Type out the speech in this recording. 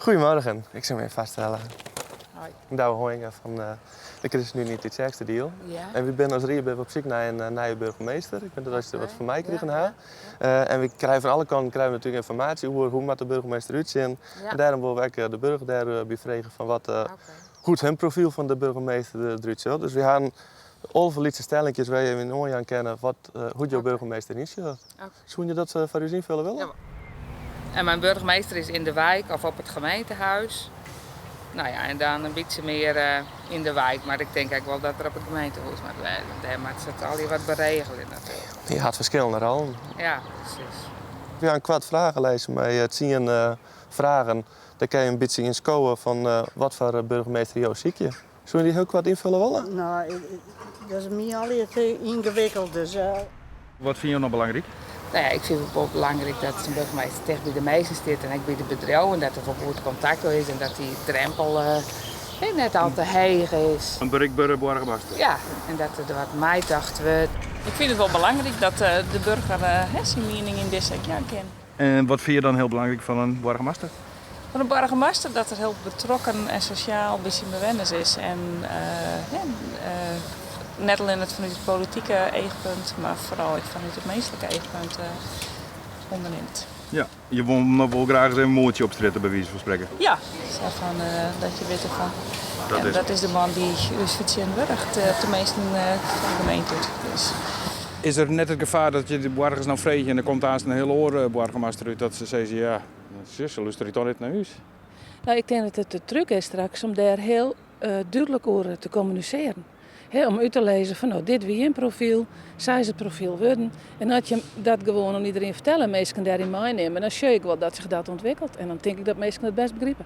Goedemorgen, ik zou me even vaststellen. Hoi. Douwe Hoijnga van de ChristenUnie dit Sterkste Deal. Ja. En we zijn als Riebeek op zoek naar een nieuwe burgemeester. Ik ben dat als je wat van mij kregen Ja. En we krijgen van alle kanten natuurlijk informatie over hoe moet de burgemeester uitzien. Ja. En daarom willen we de burger daar bevragen van wat Oké. hoe het profiel van de burgemeester eruit ziet. Dus we gaan al verlichte stellingjes waar je in Oorjan kennen hoe jouw burgemeester in zit. Zou je dat voor u invullen willen? Ja. En mijn burgemeester is in de wijk of op het gemeentehuis. Nou ja, en dan een beetje meer in de wijk. Maar ik denk eigenlijk wel dat er op het gemeentehuis moet zijn. Daar moet ze het al hier wat beregelen natuurlijk. Je had verschillende rollen. Ja, precies. We gaan kwart vragen lezen met het zien vragen. Dan kan je een beetje in scoren van wat voor burgemeester jou ziek je. Zullen die heel kwart invullen willen? Nou, dat is mij al te ingewikkeld. Dus, Wat vind je nog belangrijk? Nou ja, ik vind het wel belangrijk dat een burgemeester dicht bij de mensen zit en ook bij de bedrijven. En dat er wel goed contact is en dat die drempel net al te heeg is. Een bereikbare burgemeester. Ja, en dat er wat meedacht wordt. Ik vind het wel belangrijk dat de burger zijn mening in deze zaak kent. En wat vind je dan heel belangrijk van een burgemeester? Van een burgemeester dat er heel betrokken en sociaal een beetje bewenners is. En net alleen het vanuit het politieke eegpunt, maar vooral vanuit het menselijke eegpunt onderneemt. Ja, je wil nog wel graag eens een moordje opstritten bij wijze van spreken. Ja, zo van, dat je weet ervan. Dat is de man die Usvitje en Burgt op de meeste van de gemeente doet. Dus. Is er net het gevaar dat je de burgers nou vreet en er komt aan een hele oor burgemeester uit dat ze zeggen ja, ze luisteren toch niet naar huis? Nou, ik denk dat het de truc is straks om daar heel duidelijk over te communiceren. Om uit te lezen van nou, dit wie een profiel, zij is het profiel worden. En dat je dat gewoon aan iedereen vertellen, mensen daarin meenemen. Dan zie ik wel dat zich dat ontwikkelt. En dan denk ik dat mensen het best begrijpen.